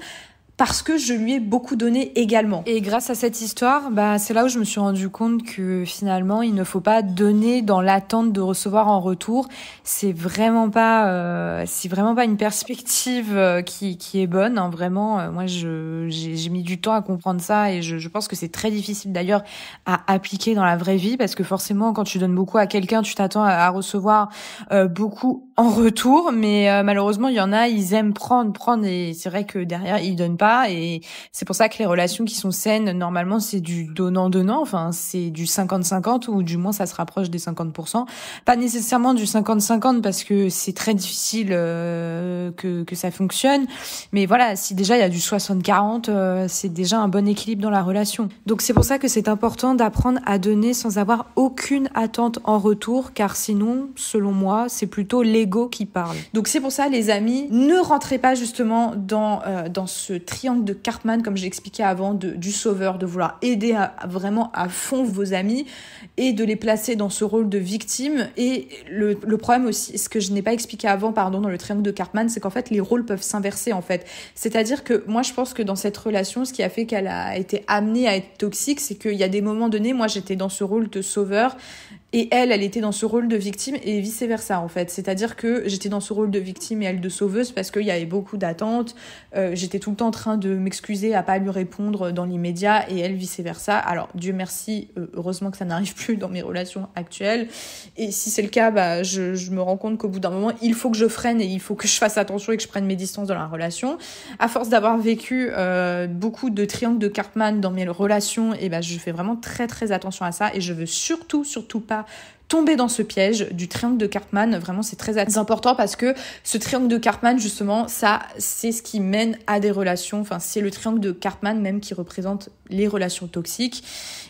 parce que je lui ai beaucoup donné également. Et grâce à cette histoire, c'est là où je me suis rendu compte que finalement, il ne faut pas donner dans l'attente de recevoir en retour. C'est vraiment pas une perspective qui est bonne. Hein. Vraiment, moi, j'ai mis du temps à comprendre ça et je pense que c'est très difficile d'ailleurs à appliquer dans la vraie vie parce que forcément, quand tu donnes beaucoup à quelqu'un, tu t'attends à recevoir beaucoup en retour. Mais malheureusement, il y en a, ils aiment prendre et c'est vrai que derrière, ils donnent pas. Et c'est pour ça que les relations qui sont saines, normalement, c'est du donnant-donnant. Enfin, c'est du 50-50 ou du moins, ça se rapproche des 50%. Pas nécessairement du 50-50 parce que c'est très difficile que ça fonctionne. Mais voilà, si déjà il y a du 60-40, c'est déjà un bon équilibre dans la relation. Donc c'est pour ça que c'est important d'apprendre à donner sans avoir aucune attente en retour, car sinon, selon moi, c'est plutôt l'ego qui parle. Donc c'est pour ça, les amis, ne rentrez pas justement dans ce triangle de Cartman, comme j'ai expliqué avant, du sauveur, de vouloir aider vraiment à fond vos amis et de les placer dans ce rôle de victime. Et le problème aussi, ce que je n'ai pas expliqué avant, dans le triangle de Cartman, c'est qu'en fait, les rôles peuvent s'inverser, en fait. C'est-à-dire que moi, je pense que dans cette relation, ce qui a fait qu'elle a été amenée à être toxique, c'est qu'il y a des moments donnés, moi, j'étais dans ce rôle de sauveur et elle était dans ce rôle de victime et vice-versa, en fait. C'est-à-dire que j'étais dans ce rôle de victime et elle de sauveuse parce qu'il y avait beaucoup d'attentes. J'étais tout le temps en train de m'excuser à pas lui répondre dans l'immédiat et elle vice-versa. Alors, Dieu merci, heureusement que ça n'arrive plus dans mes relations actuelles. Et si c'est le cas, je me rends compte qu'au bout d'un moment, il faut que je freine et il faut que je fasse attention et que je prenne mes distances dans la relation. À force d'avoir vécu beaucoup de triangles de Cartman dans mes relations, et je fais vraiment très très attention à ça et je veux surtout pas tomber dans ce piège du triangle de Cartman. Vraiment, c'est très important parce que ce triangle de Cartman, justement, ça, c'est ce qui mène à des relations. Enfin, c'est le triangle de Cartman même qui représente les relations toxiques.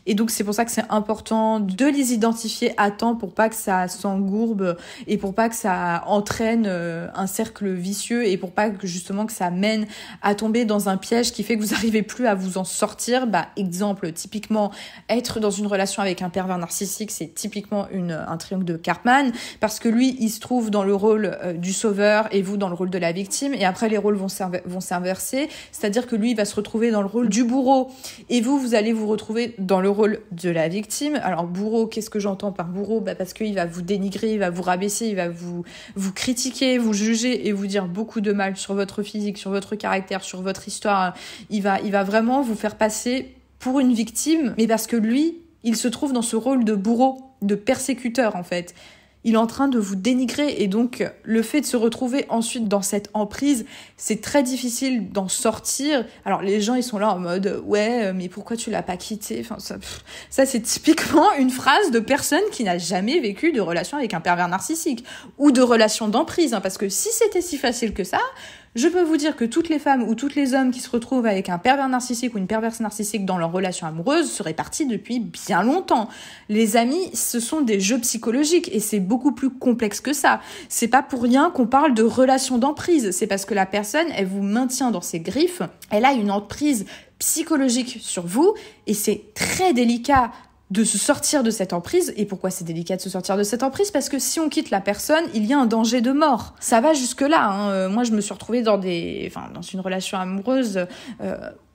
Et donc, c'est pour ça que c'est important de les identifier à temps pour pas que ça s'engourbe et pour pas que ça entraîne un cercle vicieux et pour pas que, justement, que ça mène à tomber dans un piège qui fait que vous n'arrivez plus à vous en sortir. Exemple, typiquement, être dans une relation avec un pervers narcissique, c'est typiquement un triangle de Cartman, parce que lui, il se trouve dans le rôle du sauveur et vous dans le rôle de la victime, et après les rôles vont s'inverser, c'est-à-dire que lui, il va se retrouver dans le rôle du bourreau, et vous allez vous retrouver dans le rôle de la victime. Alors bourreau, qu'est-ce que j'entends par bourreau ? Parce qu'il va vous dénigrer, il va vous rabaisser, il va vous critiquer, vous juger et vous dire beaucoup de mal sur votre physique, sur votre caractère, sur votre histoire. Il va vraiment vous faire passer pour une victime, mais parce que lui, il se trouve dans ce rôle de bourreau, de persécuteur en fait. Il est en train de vous dénigrer et donc le fait de se retrouver ensuite dans cette emprise, c'est très difficile d'en sortir. Alors les gens ils sont là en mode ouais mais pourquoi tu l'as pas quitté ? Enfin ça c'est typiquement une phrase de personne qui n'a jamais vécu de relation avec un pervers narcissique ou de relation d'emprise, parce que si c'était si facile que ça, je peux vous dire que toutes les femmes ou tous les hommes qui se retrouvent avec un pervers narcissique ou une perverse narcissique dans leur relation amoureuse seraient partis depuis bien longtemps. Les amis, ce sont des jeux psychologiques et c'est beaucoup plus complexe que ça. C'est pas pour rien qu'on parle de relation d'emprise. C'est parce que la personne, elle vous maintient dans ses griffes. Elle a une emprise psychologique sur vous et c'est très délicat de se sortir de cette emprise. Et pourquoi c'est délicat de se sortir de cette emprise ? Parce que si on quitte la personne, il y a un danger de mort. Ça va jusque-là. Hein. Moi, je me suis retrouvée dans une relation amoureuse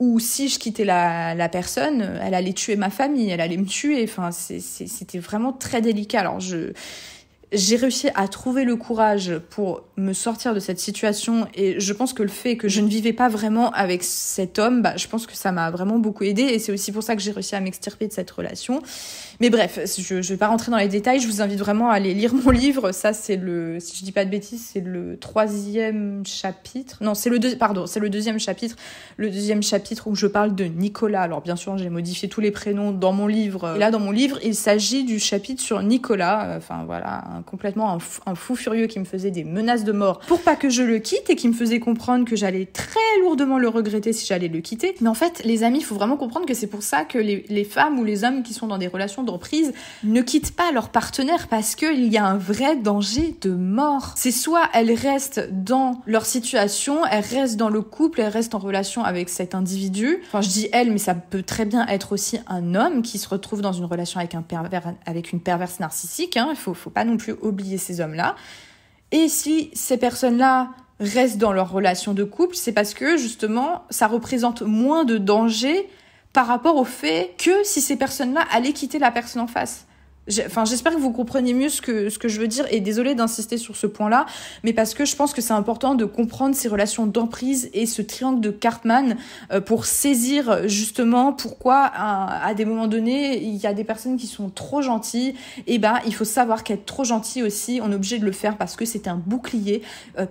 où si je quittais la personne, elle allait tuer ma famille, elle allait me tuer. Enfin, c'était vraiment très délicat. Alors, j'ai réussi à trouver le courage pour me sortir de cette situation et je pense que le fait que je ne vivais pas vraiment avec cet homme, je pense que ça m'a vraiment beaucoup aidée et c'est aussi pour ça que j'ai réussi à m'extirper de cette relation. Mais bref, je vais pas rentrer dans les détails, je vous invite vraiment à aller lire mon livre. Ça, si je dis pas de bêtises, c'est le 3e chapitre. Non, c'est le deuxième chapitre. Le 2e chapitre où je parle de Nicolas. Alors bien sûr, j'ai modifié tous les prénoms dans mon livre. Et là, dans mon livre, il s'agit du chapitre sur Nicolas. Enfin voilà, complètement un fou furieux qui me faisait des menaces de mort pour pas que je le quitte et qui me faisait comprendre que j'allais très lourdement le regretter si j'allais le quitter. Mais en fait, les amis, il faut vraiment comprendre que c'est pour ça que les femmes ou les hommes qui sont dans des relations d'emprise ne quittent pas leur partenaire, parce qu'il y a un vrai danger de mort. C'est soit elles restent dans leur situation, elles restent dans le couple, elles restent en relation avec cet individu. Enfin, je dis elles, mais ça peut très bien être aussi un homme qui se retrouve dans une relation avec avec une perverse narcissique. Il faut pas non plus oublier ces hommes-là. Et si ces personnes-là restent dans leur relation de couple, c'est parce que justement, ça représente moins de danger par rapport au fait que si ces personnes-là allaient quitter la personne en face. J'espère que vous comprenez mieux ce que je veux dire, et désolée d'insister sur ce point-là, mais parce que je pense que c'est important de comprendre ces relations d'emprise et ce triangle de Cartman pour saisir justement pourquoi à des moments donnés il y a des personnes qui sont trop gentilles. Et il faut savoir qu'être trop gentil aussi, on est obligé de le faire parce que c'est un bouclier,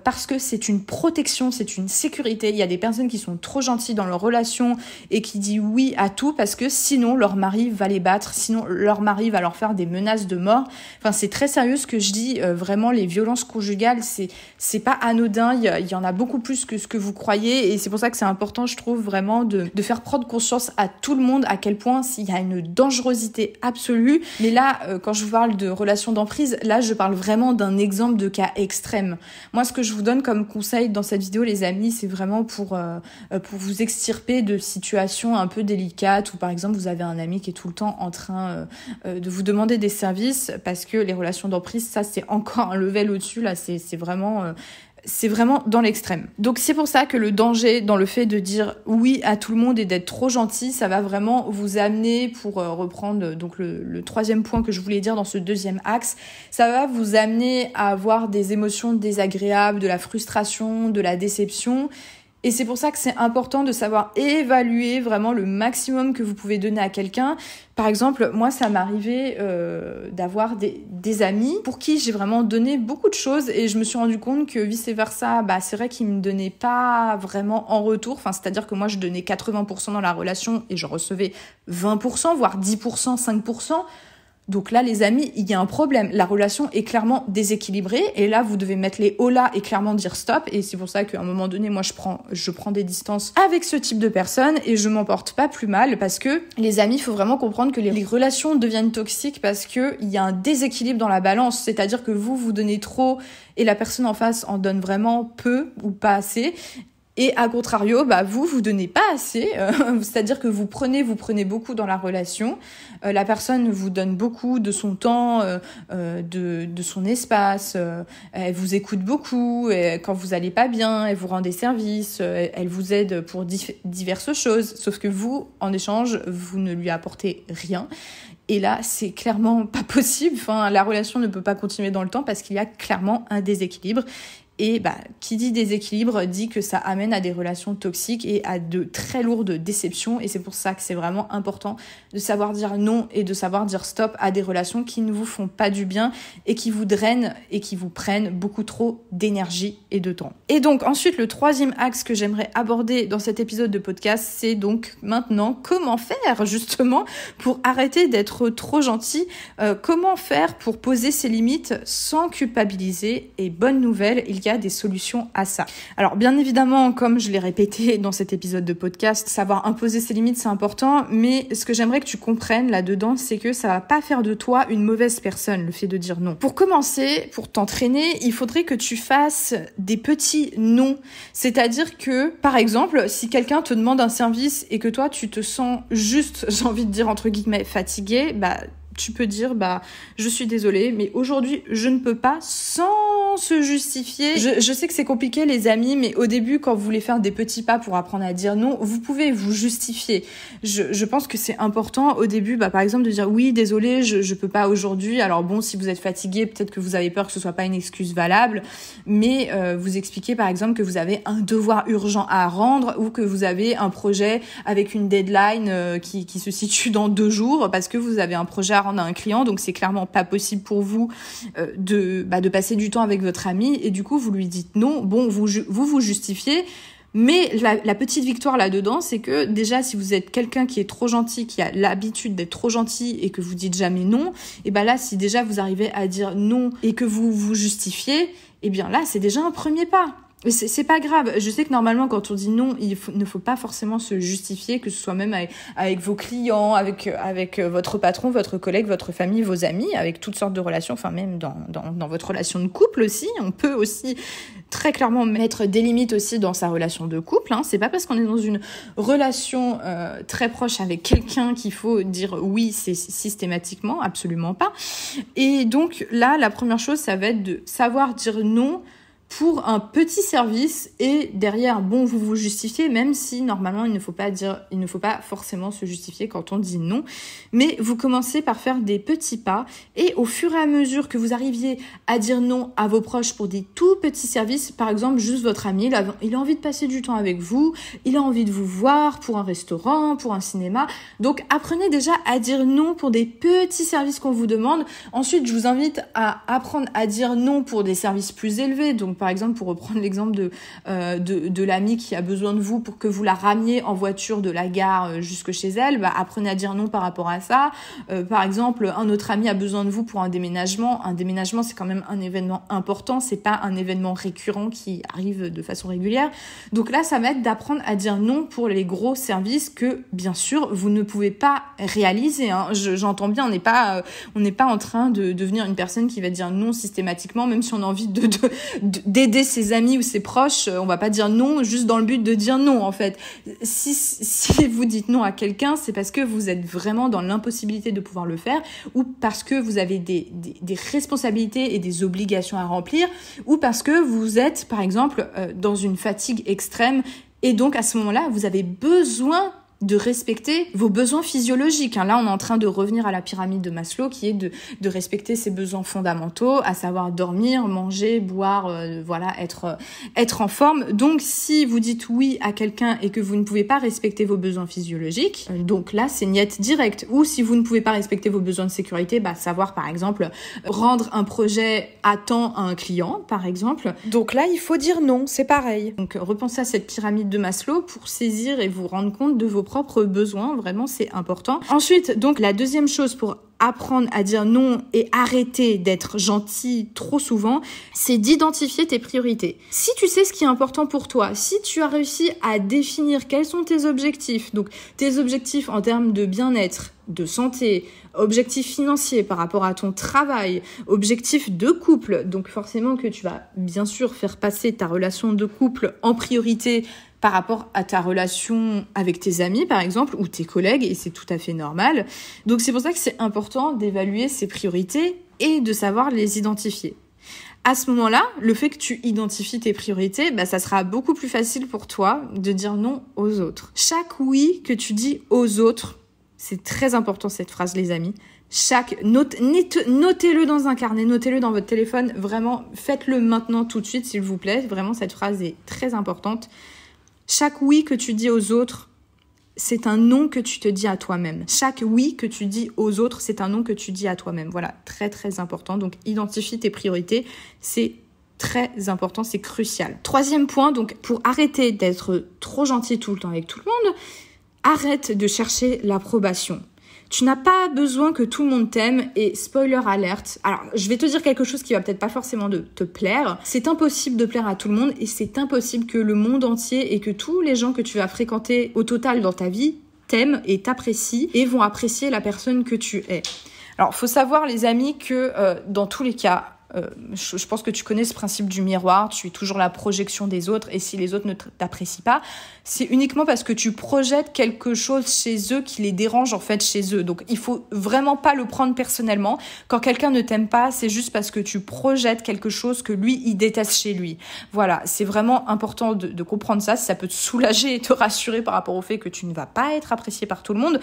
parce que c'est une protection, c'est une sécurité. Il y a des personnes qui sont trop gentilles dans leur relation et qui disent oui à tout parce que sinon leur mari va les battre, sinon leur mari va leur faire des menaces de mort. Enfin, c'est très sérieux ce que je dis. Vraiment, les violences conjugales, c'est pas anodin. Il y en a beaucoup plus que ce que vous croyez, et c'est pour ça que c'est important, je trouve, vraiment de faire prendre conscience à tout le monde à quel point il y a une dangerosité absolue. Mais là, quand je vous parle de relations d'emprise, là, je parle vraiment d'un exemple de cas extrême. Moi, ce que je vous donne comme conseil dans cette vidéo, les amis, c'est vraiment pour vous extirper de situations un peu délicates, où par exemple, vous avez un ami qui est tout le temps en train de vous demander des services, parce que les relations d'emprise, ça c'est encore un level au-dessus, là c'est vraiment dans l'extrême. Donc c'est pour ça que le danger dans le fait de dire oui à tout le monde et d'être trop gentil, ça va vraiment vous amener, pour reprendre donc le troisième point que je voulais dire dans ce deuxième axe, ça va vous amener à avoir des émotions désagréables, de la frustration, de la déception. Et c'est pour ça que c'est important de savoir évaluer vraiment le maximum que vous pouvez donner à quelqu'un. Par exemple, moi, ça m'arrivait d'avoir des amis pour qui j'ai vraiment donné beaucoup de choses, et je me suis rendu compte que vice-versa, c'est vrai qu'ils me donnaient pas vraiment en retour. Enfin, c'est-à-dire que moi, je donnais 80% dans la relation et je recevais 20%, voire 10%, 5%. Donc là, les amis, il y a un problème. La relation est clairement déséquilibrée, et là, vous devez mettre les holà et clairement dire stop. Et c'est pour ça qu'à un moment donné, moi, je prends des distances avec ce type de personnes, et je m'en porte pas plus mal, parce que les amis, il faut vraiment comprendre que les relations deviennent toxiques parce que il y a un déséquilibre dans la balance. C'est-à-dire que vous donnez trop et la personne en face en donne vraiment peu ou pas assez. Et à contrario, vous donnez pas assez, c'est-à-dire que vous prenez beaucoup dans la relation. La personne vous donne beaucoup de son temps, de son espace. Elle vous écoute beaucoup. Et quand vous allez pas bien, elle vous rend des services. Elle vous aide pour diverses choses. Sauf que vous, en échange, vous ne lui apportez rien. Et là, c'est clairement pas possible. Enfin, la relation ne peut pas continuer dans le temps parce qu'il y a clairement un déséquilibre. Et qui dit déséquilibre dit que ça amène à des relations toxiques et à de très lourdes déceptions. Et c'est pour ça que c'est vraiment important de savoir dire non et de savoir dire stop à des relations qui ne vous font pas du bien et qui vous drainent et qui vous prennent beaucoup trop d'énergie et de temps. Et donc ensuite, le troisième axe que j'aimerais aborder dans cet épisode de podcast, c'est donc maintenant comment faire justement pour arrêter d'être trop gentil, comment faire pour poser ses limites sans culpabiliser. Et bonne nouvelle, il y a des solutions à ça. Alors bien évidemment, comme je l'ai répété dans cet épisode de podcast, savoir imposer ses limites, c'est important, mais ce que j'aimerais que tu comprennes là-dedans, c'est que ça va pas faire de toi une mauvaise personne, le fait de dire non. Pour commencer, pour t'entraîner, il faudrait que tu fasses des petits non. C'est-à-dire que, par exemple, si quelqu'un te demande un service et que toi, tu te sens juste, j'ai envie de dire entre guillemets, fatigué, tu peux dire, je suis désolée, mais aujourd'hui, je ne peux pas, sans se justifier. Je sais que c'est compliqué, les amis, mais au début, quand vous voulez faire des petits pas pour apprendre à dire non, vous pouvez vous justifier. Je pense que c'est important au début, par exemple, de dire oui, désolée, je peux pas aujourd'hui. Alors bon, si vous êtes fatigué, peut-être que vous avez peur que ce soit pas une excuse valable, mais vous expliquez, par exemple, que vous avez un devoir urgent à rendre ou que vous avez un projet avec une deadline qui se situe dans 2 jours parce que vous avez un projet à rendre à un client, donc c'est clairement pas possible pour vous de passer du temps avec votre ami, et du coup vous lui dites non. Bon, vous justifiez, mais la petite victoire là-dedans, c'est que déjà, si vous êtes quelqu'un qui est trop gentil, qui a l'habitude d'être trop gentil et que vous dites jamais non, et là, si déjà vous arrivez à dire non et que vous vous justifiez, et bien là, c'est déjà un premier pas. C'est pas grave. Je sais que normalement, quand on dit non, ne faut pas forcément se justifier, que ce soit même avec vos clients, avec votre patron, votre collègue, votre famille, vos amis, avec toutes sortes de relations, enfin même dans votre relation de couple aussi. On peut aussi très clairement mettre des limites aussi dans sa relation de couple. C'est pas parce qu'on est dans une relation très proche avec quelqu'un qu'il faut dire oui, c'est systématiquement, absolument pas. Et donc là, la première chose, ça va être de savoir dire non, pour un petit service et derrière, bon, vous vous justifiez, même si normalement il ne faut pas forcément se justifier quand on dit non, mais vous commencez par faire des petits pas et au fur et à mesure que vous arriviez à dire non à vos proches pour des tout petits services, par exemple juste votre ami, il a envie de passer du temps avec vous, il a envie de vous voir pour un restaurant, pour un cinéma, donc apprenez déjà à dire non pour des petits services qu'on vous demande. Ensuite, je vous invite à apprendre à dire non pour des services plus élevés, donc par exemple, pour reprendre l'exemple de l'amie qui a besoin de vous pour que vous la rameniez en voiture de la gare jusque chez elle, apprenez à dire non par rapport à ça. Par exemple, un autre ami a besoin de vous pour un déménagement. Un déménagement, c'est quand même un événement important, c'est pas un événement récurrent qui arrive de façon régulière. Donc là, ça va être d'apprendre à dire non pour les gros services que, bien sûr, vous ne pouvez pas réaliser. J'entends bien, on n'est pas en train de devenir une personne qui va dire non systématiquement, même si on a envie d'aider ses amis ou ses proches, on va pas dire non juste dans le but de dire non, en fait. Si vous dites non à quelqu'un, c'est parce que vous êtes vraiment dans l'impossibilité de pouvoir le faire, ou parce que vous avez des responsabilités et des obligations à remplir, ou parce que vous êtes, par exemple, dans une fatigue extrême, et donc à ce moment-là, vous avez besoin de respecter vos besoins physiologiques. Là, on est en train de revenir à la pyramide de Maslow, qui est de respecter ses besoins fondamentaux, à savoir dormir, manger, boire, être en forme. Donc, si vous dites oui à quelqu'un et que vous ne pouvez pas respecter vos besoins physiologiques, donc là, c'est niet direct. Ou si vous ne pouvez pas respecter vos besoins de sécurité, savoir, par exemple, rendre un projet à temps à un client, par exemple. Donc là, il faut dire non, c'est pareil. Donc, repensez à cette pyramide de Maslow pour saisir et vous rendre compte de vos propres besoins, vraiment c'est important. Ensuite, donc la deuxième chose pour apprendre à dire non et arrêter d'être gentil trop souvent, c'est d'identifier tes priorités. Si tu sais ce qui est important pour toi, si tu as réussi à définir quels sont tes objectifs, donc tes objectifs en termes de bien-être, de santé, objectifs financiers par rapport à ton travail, objectifs de couple, donc forcément que tu vas bien sûr faire passer ta relation de couple en priorité par rapport à ta relation avec tes amis, par exemple, ou tes collègues, et c'est tout à fait normal. Donc c'est pour ça que c'est important d'évaluer ses priorités et de savoir les identifier. À ce moment-là, le fait que tu identifies tes priorités, ça sera beaucoup plus facile pour toi de dire non aux autres. Chaque oui que tu dis aux autres, c'est très important cette phrase, les amis. Notez-le dans un carnet, notez-le dans votre téléphone, vraiment, faites-le maintenant tout de suite, s'il vous plaît. Vraiment, cette phrase est très importante. Chaque oui que tu dis aux autres, c'est un non que tu te dis à toi-même. Chaque oui que tu dis aux autres, c'est un non que tu dis à toi-même. Voilà, très très important. Donc, identifie tes priorités, c'est très important, c'est crucial. Troisième point, donc pour arrêter d'être trop gentil tout le temps avec tout le monde, arrête de chercher l'approbation. Tu n'as pas besoin que tout le monde t'aime et spoiler alert. Alors, je vais te dire quelque chose qui va peut-être pas forcément te plaire. C'est impossible de plaire à tout le monde et c'est impossible que le monde entier et que tous les gens que tu vas fréquenter au total dans ta vie t'aiment et t'apprécient et vont apprécier la personne que tu es. Alors, faut savoir, les amis, que dans tous les cas, je pense que tu connais ce principe du miroir, tu es toujours la projection des autres et si les autres ne t'apprécient pas, c'est uniquement parce que tu projettes quelque chose chez eux qui les dérange en fait chez eux. Donc il faut vraiment pas le prendre personnellement. Quand quelqu'un ne t'aime pas, c'est juste parce que tu projettes quelque chose que lui, il déteste chez lui. Voilà, c'est vraiment important de comprendre ça, si ça peut te soulager et te rassurer par rapport au fait que tu ne vas pas être apprécié par tout le monde.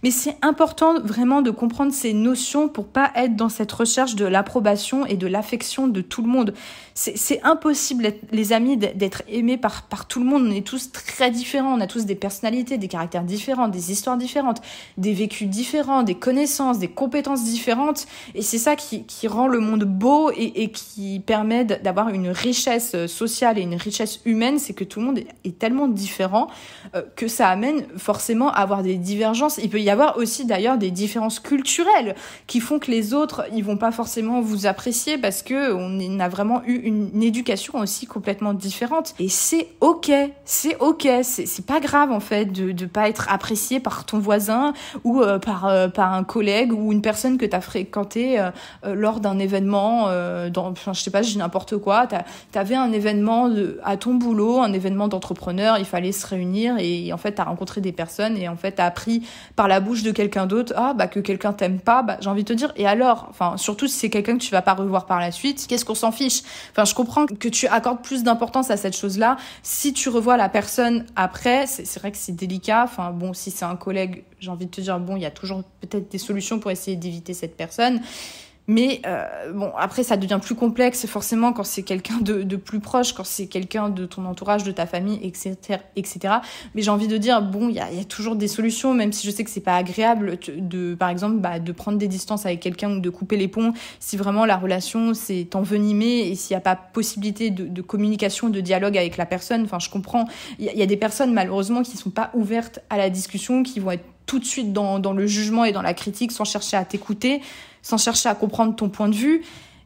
Mais c'est important vraiment de comprendre ces notions pour pas être dans cette recherche de l'approbation et de l'affection de tout le monde. C'est impossible, les amis, d'être aimés par tout le monde. On est tous très différents, on a tous des personnalités, des caractères différents, des histoires différentes, des vécus différents, des connaissances, des compétences différentes. Et c'est ça qui rend le monde beau et qui permet d'avoir une richesse sociale et une richesse humaine, c'est que tout le monde est tellement différent que ça amène forcément à avoir des divergences. Il peut y avoir aussi d'ailleurs des différences culturelles qui font que les autres, ils vont pas forcément vous apprécier parce que on a vraiment eu une éducation aussi complètement différente. Et c'est ok, c'est pas grave en fait de pas être apprécié par ton voisin ou par un collègue ou une personne que t'as fréquenté lors d'un événement, je sais pas, je dis n'importe quoi, t'avais un événement à ton boulot, un événement d'entrepreneur, il fallait se réunir et en fait t'as rencontré des personnes et en fait t'as appris par la bouche de quelqu'un d'autre que quelqu'un t'aime pas, j'ai envie de te dire, et alors, enfin surtout si c'est quelqu'un que tu vas pas revoir par la suite, qu'est-ce qu'on s'en fiche? Enfin, je comprends que tu accordes plus d'importance à cette chose-là. Si tu revois la personne après, c'est vrai que c'est délicat. Enfin, bon, si c'est un collègue, j'ai envie de te dire, bon, il y a toujours peut-être des solutions pour essayer d'éviter cette personne. Mais bon, après, ça devient plus complexe forcément quand c'est quelqu'un de plus proche, quand c'est quelqu'un de ton entourage, de ta famille, etc. Mais j'ai envie de dire, bon, il y a toujours des solutions, même si je sais que c'est pas agréable par exemple, de prendre des distances avec quelqu'un ou de couper les ponts si vraiment la relation s'est envenimée et s'il n'y a pas possibilité de communication, de dialogue avec la personne. Enfin, je comprends. Il y a des personnes, malheureusement, qui sont pas ouvertes à la discussion, qui vont être tout de suite dans le jugement et dans la critique sans chercher à t'écouter, sans chercher à comprendre ton point de vue.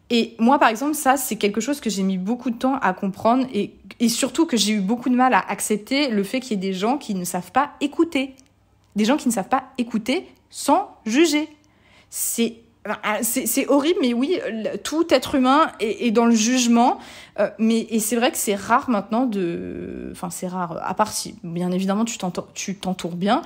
Et moi, par exemple, ça, c'est quelque chose que j'ai mis beaucoup de temps à comprendre et surtout que j'ai eu beaucoup de mal à accepter le fait qu'il y ait des gens qui ne savent pas écouter. Des gens qui ne savent pas écouter sans juger. C'est horrible, mais oui, tout être humain est dans le jugement. Et c'est vrai que c'est rare maintenant enfin, c'est rare, à part si, bien évidemment, tu t'entoures bien.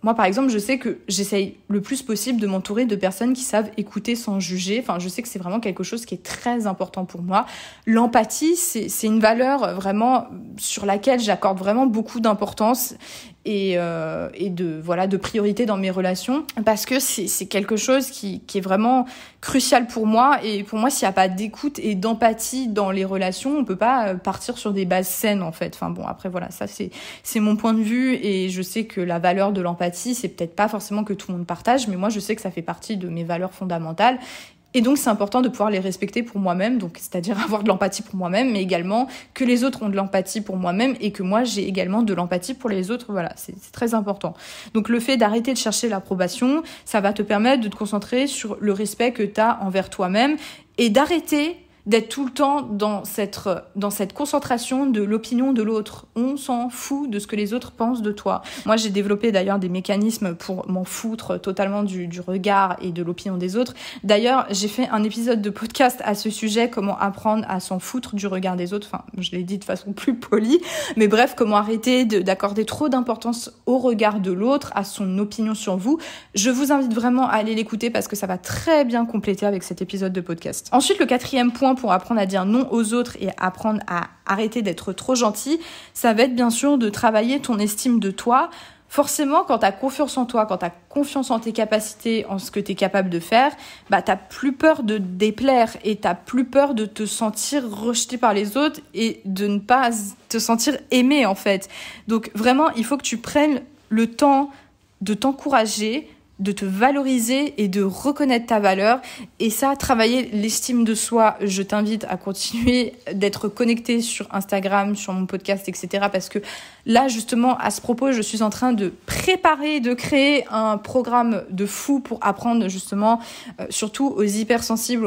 Moi, par exemple, je sais que j'essaye le plus possible de m'entourer de personnes qui savent écouter sans juger. Enfin, je sais que c'est vraiment quelque chose qui est très important pour moi. L'empathie, c'est une valeur vraiment sur laquelle j'accorde vraiment beaucoup d'importance et de priorité dans mes relations, parce que c'est quelque chose qui est vraiment crucial pour moi. Et pour moi, s'il n'y a pas d'écoute et d'empathie dans les relations, on peut pas partir sur des bases saines, en fait. Enfin bon, après voilà, ça c'est mon point de vue, et je sais que la valeur de l'empathie, c'est peut-être pas forcément que tout le monde partage, mais moi je sais que ça fait partie de mes valeurs fondamentales. Et donc, c'est important de pouvoir les respecter pour moi-même, donc c'est-à-dire avoir de l'empathie pour moi-même, mais également que les autres ont de l'empathie pour moi-même et que moi, j'ai également de l'empathie pour les autres. Voilà, c'est très important. Donc, le fait d'arrêter de chercher l'approbation, ça va te permettre de te concentrer sur le respect que tu as envers toi-même et d'arrêter d'être tout le temps dans cette concentration de l'opinion de l'autre. On s'en fout de ce que les autres pensent de toi. Moi, j'ai développé d'ailleurs des mécanismes pour m'en foutre totalement du regard et de l'opinion des autres. D'ailleurs, j'ai fait un épisode de podcast à ce sujet, comment apprendre à s'en foutre du regard des autres. Enfin, je l'ai dit de façon plus polie, mais bref, comment arrêter d'accorder trop d'importance au regard de l'autre, à son opinion sur vous. Je vous invite vraiment à aller l'écouter parce que ça va très bien compléter avec cet épisode de podcast. Ensuite, le 4e point pour apprendre à dire non aux autres et apprendre à arrêter d'être trop gentil, ça va être bien sûr de travailler ton estime de toi. Forcément, quand tu as confiance en toi, quand tu as confiance en tes capacités, en ce que tu es capable de faire, tu n'as plus peur de déplaire et tu n'as plus peur de te sentir rejeté par les autres et de ne pas te sentir aimé, en fait. Donc vraiment, il faut que tu prennes le temps de t'encourager, de te valoriser et de reconnaître ta valeur. Et ça, travailler l'estime de soi, je t'invite à continuer d'être connecté sur Instagram, sur mon podcast, etc. Parce que là, justement, à ce propos, je suis en train de préparer, de créer un programme de fou pour apprendre justement, surtout aux hypersensibles,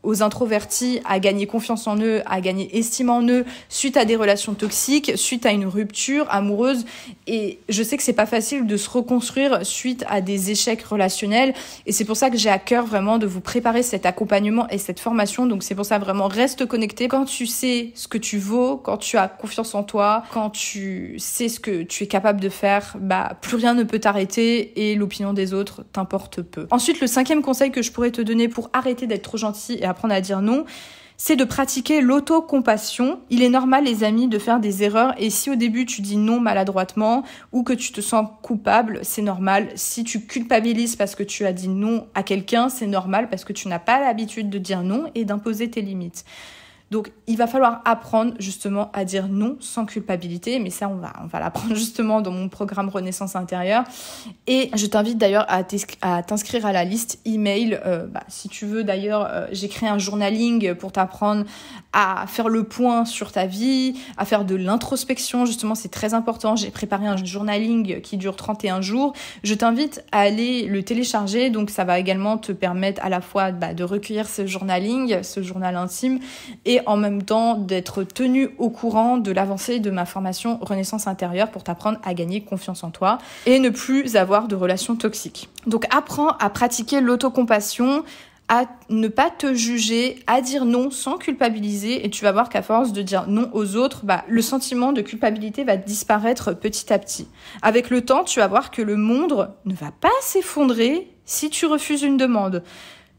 aux introvertis, à gagner confiance en eux, à gagner estime en eux, suite à des relations toxiques, suite à une rupture amoureuse. Et je sais que c'est pas facile de se reconstruire suite à des échecs relationnels. Et c'est pour ça que j'ai à cœur vraiment de vous préparer cet accompagnement et cette formation. Donc c'est pour ça, vraiment, reste connecté. Quand tu sais ce que tu vaux, quand tu as confiance en toi, quand tu sais ce que tu es capable de faire, plus rien ne peut t'arrêter et l'opinion des autres t'importe peu. Ensuite, le 5e conseil que je pourrais te donner pour arrêter d'être trop gentil et apprendre à dire non, c'est de pratiquer l'autocompassion. Il est normal, les amis, de faire des erreurs, et si au début tu dis non maladroitement ou que tu te sens coupable, c'est normal. Si tu culpabilises parce que tu as dit non à quelqu'un, c'est normal parce que tu n'as pas l'habitude de dire non et d'imposer tes limites. Donc, il va falloir apprendre justement à dire non sans culpabilité, mais ça, on va l'apprendre justement dans mon programme Renaissance intérieure. Et je t'invite d'ailleurs à t'inscrire à la liste email. Si tu veux, d'ailleurs, j'ai créé un journaling pour t'apprendre à faire le point sur ta vie, à faire de l'introspection. Justement, c'est très important. J'ai préparé un journaling qui dure 31 jours. Je t'invite à aller le télécharger. Donc, ça va également te permettre à la fois de recueillir ce journaling, ce journal intime, et en même temps d'être tenu au courant de l'avancée de ma formation Renaissance intérieure pour t'apprendre à gagner confiance en toi et ne plus avoir de relations toxiques. Donc apprends à pratiquer l'autocompassion, à ne pas te juger, à dire non sans culpabiliser, et tu vas voir qu'à force de dire non aux autres, le sentiment de culpabilité va disparaître petit à petit. Avec le temps, tu vas voir que le monde ne va pas s'effondrer si tu refuses une demande.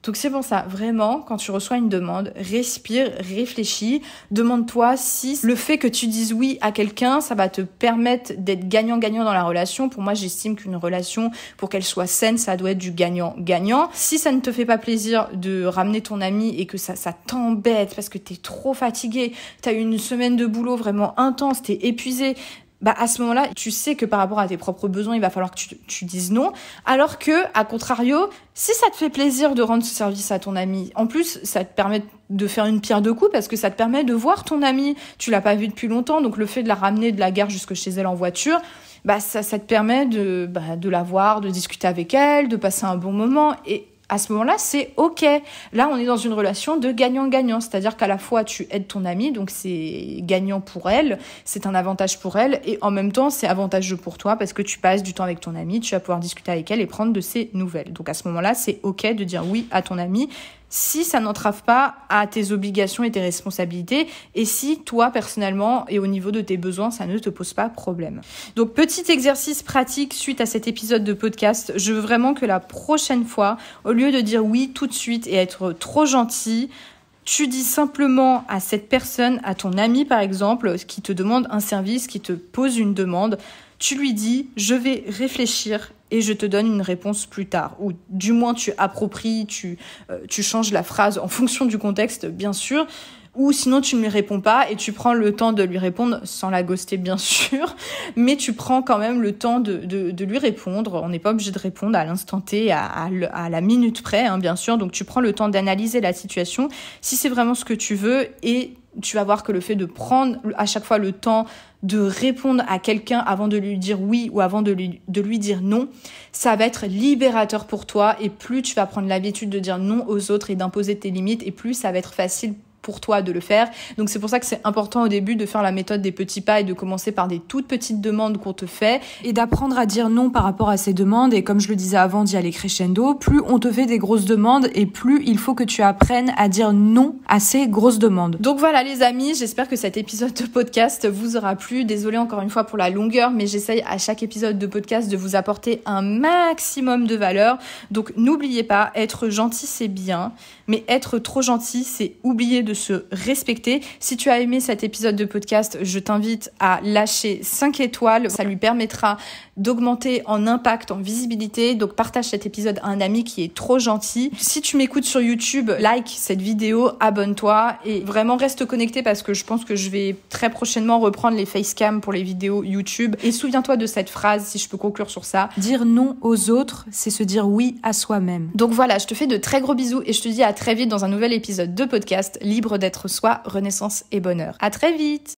Donc c'est pour ça, vraiment, quand tu reçois une demande, respire, réfléchis, demande-toi si le fait que tu dises oui à quelqu'un, ça va te permettre d'être gagnant-gagnant dans la relation. Pour moi, j'estime qu'une relation, pour qu'elle soit saine, ça doit être du gagnant-gagnant. Si ça ne te fait pas plaisir de ramener ton ami et que ça t'embête parce que t'es trop fatigué, t'as eu une semaine de boulot vraiment intense, t'es épuisé, à ce moment-là, tu sais que par rapport à tes propres besoins, il va falloir que tu dises non. Alors que, à contrario, si ça te fait plaisir de rendre ce service à ton ami, en plus, ça te permet de faire une pierre deux coups parce que ça te permet de voir ton ami. Tu l'as pas vu depuis longtemps, donc le fait de la ramener de la gare jusque chez elle en voiture, ça te permet de la voir, de discuter avec elle, de passer un bon moment. Et à ce moment-là, c'est OK. Là, on est dans une relation de gagnant-gagnant. C'est-à-dire qu'à la fois, tu aides ton amie, donc c'est gagnant pour elle, c'est un avantage pour elle, et en même temps, c'est avantageux pour toi parce que tu passes du temps avec ton amie, tu vas pouvoir discuter avec elle et prendre de ses nouvelles. Donc à ce moment-là, c'est OK de dire oui à ton amie si ça n'entrave pas à tes obligations et tes responsabilités, et si toi, personnellement, et au niveau de tes besoins, ça ne te pose pas problème. Donc, petit exercice pratique suite à cet épisode de podcast, je veux vraiment que la prochaine fois, au lieu de dire oui tout de suite et être trop gentil, tu dis simplement à cette personne, à ton ami par exemple, qui te demande un service, qui te pose une demande, tu lui dis « je vais réfléchir » et je te donne une réponse plus tard. Ou du moins, tu appropries, tu changes la phrase en fonction du contexte, bien sûr. Ou sinon, tu ne lui réponds pas et tu prends le temps de lui répondre, sans la ghoster, bien sûr. Mais tu prends quand même le temps de lui répondre. On n'est pas obligé de répondre à l'instant T, à la minute près, hein, bien sûr. Donc, tu prends le temps d'analyser la situation, si c'est vraiment ce que tu veux, et tu vas voir que le fait de prendre à chaque fois le temps de répondre à quelqu'un avant de lui dire oui ou avant de lui dire non, ça va être libérateur pour toi, et plus tu vas prendre l'habitude de dire non aux autres et d'imposer tes limites, et plus ça va être facile pour toi de le faire. Donc c'est pour ça que c'est important au début de faire la méthode des petits pas et de commencer par des toutes petites demandes qu'on te fait et d'apprendre à dire non par rapport à ces demandes. Et comme je le disais avant, d'y aller crescendo. Plus on te fait des grosses demandes et plus il faut que tu apprennes à dire non à ces grosses demandes. Donc voilà les amis, j'espère que cet épisode de podcast vous aura plu. Désolée encore une fois pour la longueur, mais j'essaye à chaque épisode de podcast de vous apporter un maximum de valeur. Donc n'oubliez pas, être gentil c'est bien, mais être trop gentil c'est oublier de se respecter. Si tu as aimé cet épisode de podcast, je t'invite à lâcher 5 étoiles. Ça lui permettra d'augmenter en impact, en visibilité. Donc partage cet épisode à un ami qui est trop gentil. Si tu m'écoutes sur YouTube, like cette vidéo, abonne-toi et vraiment reste connecté parce que je pense que je vais très prochainement reprendre les facecam pour les vidéos YouTube. Et souviens-toi de cette phrase, si je peux conclure sur ça. Dire non aux autres, c'est se dire oui à soi-même. Donc voilà, je te fais de très gros bisous et je te dis à très vite dans un nouvel épisode de podcast Libre d'être soi, renaissance et bonheur. À très vite!